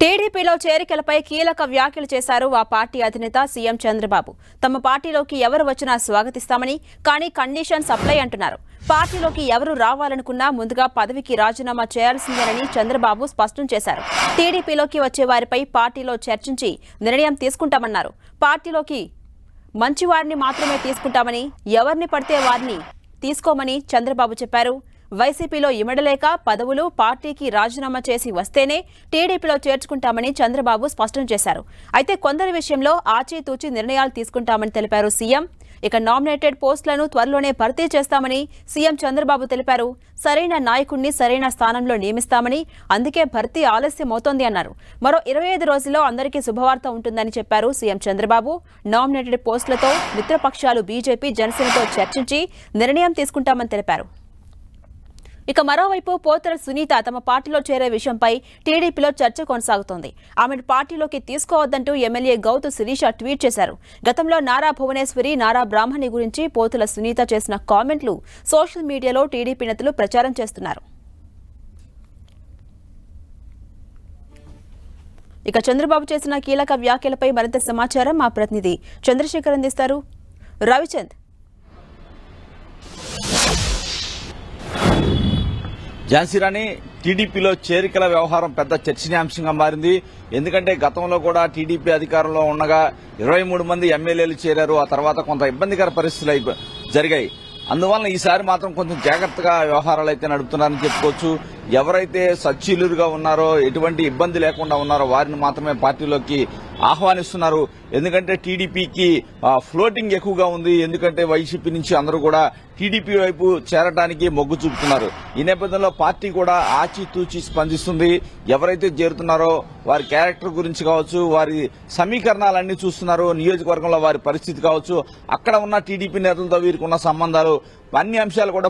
టీడీపీలో చేరికలపై కీలక వ్యాఖ్యలు చేశారు ఆ పార్టీ అధినేత సీఎం చంద్రబాబు. తమ పార్టీలోకి ఎవరు వచ్చినా స్వాగతిస్తామని, కానీ కండిషన్స్ అప్లై అంటున్నారు. పార్టీలోకి ఎవరు రావాలనుకున్నా ముందుగా పదవికి రాజీనామా చేయాల్సిందేనని చంద్రబాబు స్పష్టం చేశారు. టీడీపీలోకి వచ్చే వారిపై పార్టీలో చర్చించి నిర్ణయం తీసుకుంటామన్నారు. పార్టీలోకి మంచివారిని మాత్రమే తీసుకుంటామని, ఎవరిని పడితే వారిని తీసుకోమని చంద్రబాబు చెప్పారు. వైసీపీలో ఇమడలేక పదవులు పార్టీకి రాజీనామా చేసి వస్తేనే టీడీపీలో చేర్చుకుంటామని చంద్రబాబు స్పష్టం చేశారు. అయితే కొందరి విషయంలో ఆచితూచి నిర్ణయాలు తీసుకుంటామని తెలిపారు సీఎం. ఇక నామినేటెడ్ పోస్టులను త్వరలోనే భర్తీ చేస్తామని సీఎం చంద్రబాబు తెలిపారు. సరైన నాయకుడిని సరైన స్థానంలో నియమిస్తామని, అందుకే భర్తీ ఆలస్యమవుతోంది అన్నారు. మరో 25 రోజుల్లో అందరికీ శుభవార్త ఉంటుందని చెప్పారు సీఎం చంద్రబాబు. నామినేటెడ్ పోస్టులతో మిత్రపక్షాలు బీజేపీ, జనసేనతో చర్చించి నిర్ణయం తీసుకుంటామని తెలిపారు. ఇక మరోవైపు పోతుల సునీత తమ పార్టీలో చేరే విషయంపై టీడీపీలో చర్చ కొనసాగుతోంది. ఆమెను పార్టీలోకి తీసుకోవద్దంటూ ఎమ్మెల్యే గౌతు శిరీష ట్వీట్ చేశారు. గతంలో నారా భువనేశ్వరి, నారా బ్రాహ్మణి గురించి పోతుల సునీత చేసిన కామెంట్లు సోషల్ మీడియాలో టీడీపీ నేతలు ప్రచారం చేస్తున్నారు. ఇక చంద్రబాబు చేసిన కీలక వ్యాఖ్యలపై మరింత సమాచారం మా ప్రతినిధి చంద్రశేఖర్ అందిస్తారు. రవిచంద్, ఝాన్సీరాణి, టీడీపీలో చేరికల వ్యవహారం పెద్ద చర్చనీయాంశంగా మారింది. ఎందుకంటే గతంలో కూడా టీడీపీ అధికారంలో ఉండగా 23 మంది ఎమ్మెల్యేలు చేరారు. ఆ తర్వాత కొంత ఇబ్బందికర పరిస్థితులు జరిగాయి. అందువలన ఈసారి మాత్రం కొంచెం జాగ్రత్తగా వ్యవహారాలు అయితే నడుపుతున్నారని చెప్పుకోవచ్చు. ఎవరైతే సచ్చీలుగా ఉన్నారో, ఎటువంటి ఇబ్బంది లేకుండా ఉన్నారో వారిని మాత్రమే పార్టీలోకి ఆహ్వానిస్తున్నారు. ఎందుకంటే టీడీపీకి ఫ్లోటింగ్ ఎక్కువగా ఉంది. ఎందుకంటే వైసీపీ నుంచి అందరూ కూడా టీడీపీ వైపు చేరడానికి మొగ్గు చూపుతున్నారు. ఈ నేపథ్యంలో పార్టీ కూడా ఆచితూచి స్పందిస్తుంది. ఎవరైతే చేరుతున్నారో వారి క్యారెక్టర్ గురించి కావచ్చు, వారి సమీకరణాలన్నీ చూస్తున్నారు. నియోజకవర్గంలో వారి పరిస్థితి కావచ్చు, అక్కడ ఉన్న టీడీపీ నేతలతో వీరికి ఉన్న సంబంధాలు, అన్ని అంశాలు కూడా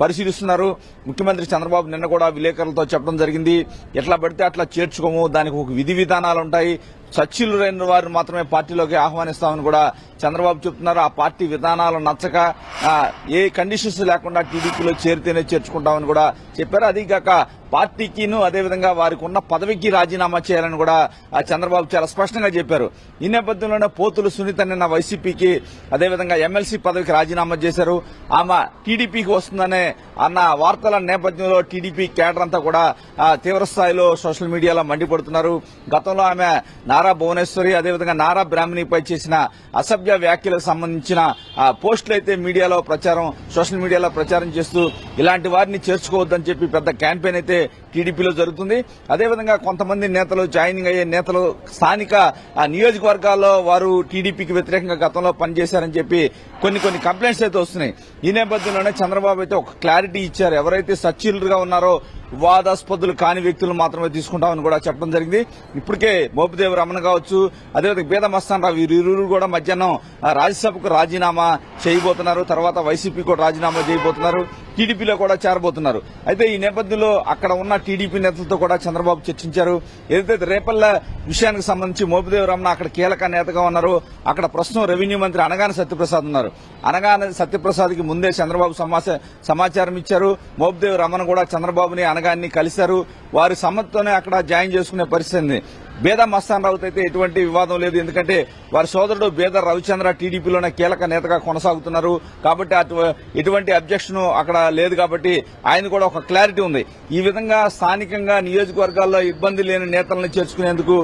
పరిశీలిస్తున్నారు. ముఖ్యమంత్రి చంద్రబాబు నిన్న కూడా విలేకరులతో చెప్పడం జరిగింది, ఎట్లా పడితే అట్లా చేర్చుకోము, దానికి ఒక విధి విధానాలు ఉంటాయి, సచ్చీలురైన వారిని మాత్రమే పార్టీలోకి ఆహ్వానిస్తామని కూడా చంద్రబాబు చెప్తున్నారు. ఆ పార్టీ విధానాలు నచ్చక ఏ కండిషన్స్ లేకుండా టీడీపీలో చేరితేనే చేర్చుకుంటామని కూడా చెప్పారు. అదీగాక పార్టీకిను అదేవిధంగా వారికి ఉన్న పదవికి రాజీనామా చేయాలని కూడా చంద్రబాబు చాలా స్పష్టంగా చెప్పారు. ఈ నేపథ్యంలోనే పోతుల సునీత నిన్న వైసీపీకి అదేవిధంగా ఎమ్మెల్సీ పదవికి రాజీనామా చేశారు. ఆమె టీడీపీకి వస్తుందనే అన్న వార్తల నేపథ్యంలో టీడీపీ కేడర్ అంతా కూడా తీవ్రస్థాయిలో సోషల్ మీడియాలో మండిపడుతున్నారు. గతంలో ఆమె నారా భువనేశ్వరి అదేవిధంగా నారా బ్రాహ్మణిపై చేసిన అసభ్య వ్యాఖ్యలకు సంబంధించిన పోస్టులు అయితే మీడియాలో సోషల్ మీడియాలో ప్రచారం చేస్తూ ఇలాంటి వారిని చేర్చుకోవద్దని చెప్పి పెద్ద క్యాంపెయిన్ అయితే టీడీపీలో జరుగుతుంది. అదేవిధంగా కొంతమంది నేతలు, జాయినింగ్ అయ్యే నేతలు స్థానిక నియోజకవర్గాల్లో వారు టీడీపీకి వ్యతిరేకంగా గతంలో పనిచేశారని చెప్పి కొన్ని కంప్లైంట్స్ అయితే వస్తున్నాయి. ఈ నేపథ్యంలోనే చంద్రబాబు అయితే ఒక క్లారిటీ ఇచ్చారు. ఎవరైతే సచ్చీలుగా ఉన్నారో వివాదాస్పదులు కాని వ్యక్తులు మాత్రమే తీసుకుంటామని కూడా చెప్పడం జరిగింది. ఇప్పటికే మోపిదేవి రమణ కావచ్చు, అదేవిధంగా బేద మస్తాన్ రావు, వీరిరువురు కూడా మధ్యాహ్నం రాజ్యసభకు రాజీనామా చేయబోతున్నారు. తర్వాత వైసీపీ కూడా రాజీనామా చేయబోతున్నారు. టీడీపీలో కూడా చేరబోతున్నారు. అయితే ఈ నేపథ్యంలో అక్కడ ఉన్న టీడీపీ నేతలతో కూడా చంద్రబాబు చర్చించారు. ఏదైతే రేపల్ల విషయానికి సంబంధించి మోపిదేవి రమణ అక్కడ కీలక నేతగా ఉన్నారు. అక్కడ ప్రస్తుతం రెవెన్యూ మంత్రి అనగాని సత్యప్రసాద్ ఉన్నారు. అనగాని సత్యప్రసాద్కి ముందే చంద్రబాబు సమాచారం ఇచ్చారు. మోపిదేవి రమణ కూడా చంద్రబాబుని అనగాన్ని కలిశారు. వారి సమ్మతితోనే అక్కడ జాయిన్ చేసుకునే పరిస్థితి. బేద మస్తాన్ రావుతో అయితే ఎటువంటి వివాదం లేదు. ఎందుకంటే వారి సోదరుడు బేద రవిచంద్ర టీడీపీలోనే కీలక నేతగా కొనసాగుతున్నారు. కాబట్టి ఎటువంటి అబ్జెక్షన్ అక్కడ లేదు. కాబట్టి ఆయన కూడా ఒక క్లారిటీ ఉంది. ఈ విధంగా స్థానికంగా నియోజకవర్గాల్లో ఇబ్బంది లేని నేతలను చేర్చుకునేందుకు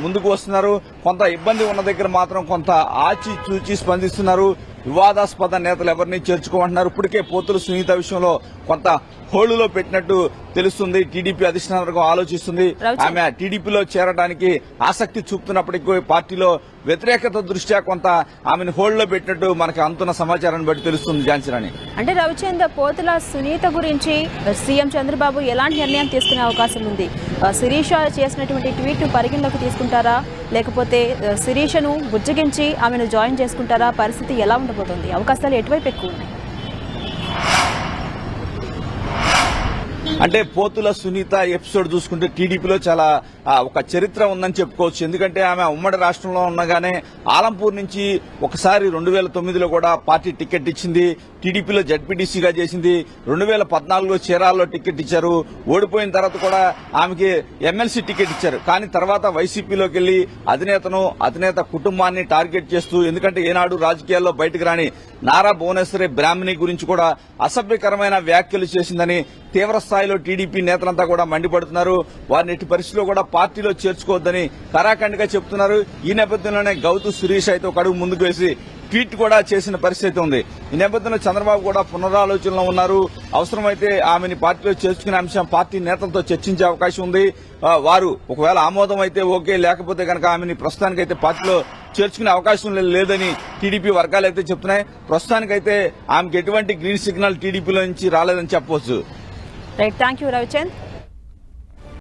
ముందుకు వస్తున్నారు. కొంత ఇబ్బంది ఉన్న దగ్గర మాత్రం కొంత ఆచితూచి స్పందిస్తున్నారు. వివాదాస్పద నేతలు ఎవరిని చేర్చుకోమంటున్నారు. ఇప్పటికే పోతుల సునీత విషయంలో కొంత హోళ్లులో పెట్టినట్టు తెలుస్తుంది. టీడీపీ అధిష్టాన వర్గం ఆలోచిస్తుంది. ఆమె టీడీపీలో చేరడానికి ఆసక్తి చూపుతున్నప్పటికీ పార్టీలో వ్యతిరేకత దృష్ట్యా కొంత ఆమెను హోల్డ్లో పెట్టినట్టు మనకి అందుతున్న సమాచారాన్ని బట్టి తెలుస్తుంది. ఝాన్సీరాణి, అంటే రవిచంద్ర, పోతుల సునీత గురించి సీఎం చంద్రబాబు ఎలాంటి నిర్ణయం తీసుకునే అవకాశం ఉంది? శిరీష చేసినటువంటి ట్వీట్ పరిగణలోకి తీసుకుంటారా, లేకపోతే శిరీషను బుజ్జగించి ఆమెను జాయిన్ చేసుకుంటారా? పరిస్థితి ఎలా ఉండబోతోంది? అవకాశాలు ఎటువైపు ఎక్కువ ఉన్నాయి? అంటే పోతుల సునీత ఎపిసోడ్ చూసుకుంటే టీడీపీలో చాలా ఒక చరిత్ర ఉందని చెప్పుకోవచ్చు. ఎందుకంటే ఆమె ఉమ్మడి రాష్ట్రంలో ఉండగానే ఆలంపూర్ నుంచి ఒకసారి 2009లో కూడా పార్టీ టికెట్ ఇచ్చింది. టీడీపీలో జడ్పీటీసీగా చేసింది. 2014లో చీరాల్లో టికెట్ ఇచ్చారు. ఓడిపోయిన తర్వాత కూడా ఆమెకి ఎమ్మెల్సీ టికెట్ ఇచ్చారు. కానీ తర్వాత వైసీపీలోకి వెళ్లి అధినేత కుటుంబాన్ని టార్గెట్ చేస్తూ, ఎందుకంటే ఏనాడు రాజకీయాల్లో బయటకు రాని నారా భువనేశ్వరి బ్రాహ్మణి గురించి కూడా అసభ్యకరమైన వ్యాఖ్యలు చేసిందని తీవ్ర స్థాయిలో టీడీపీ నేతలంతా కూడా మండిపడుతున్నారు. వారిని ఎట్టి పరిస్థితుల్లో కూడా పార్టీలో చేర్చుకోవద్దని కరాఖండిగా చెబుతున్నారు. ఈ నేపథ్యంలోనే గౌతు శిరీష్ అయితే ఒక అడుగు ముందుకు వేసి ట్వీట్ కూడా చేసిన పరిస్థితి ఉంది. ఈ నేపథ్యంలో చంద్రబాబు కూడా పునరాలోచనలో ఉన్నారు. అవసరమైతే ఆమెని పార్టీలో చేర్చుకునే అంశం పార్టీ నేతలతో చర్చించే అవకాశం ఉంది. వారు ఒకవేళ ఆమోదం అయితే ఓకే, లేకపోతే కనుక ఆమెని ప్రస్తుతానికైతే పార్టీలో చేర్చుకునే అవకాశం లేదని టీడీపీ వర్గాలు అయితే చెప్తున్నాయి. ప్రస్తుతానికైతే ఆమెకి ఎటువంటి గ్రీన్ సిగ్నల్ టీడీపీలో నుంచి రాలేదని చెప్పవచ్చు. Right, thank you Ravichand.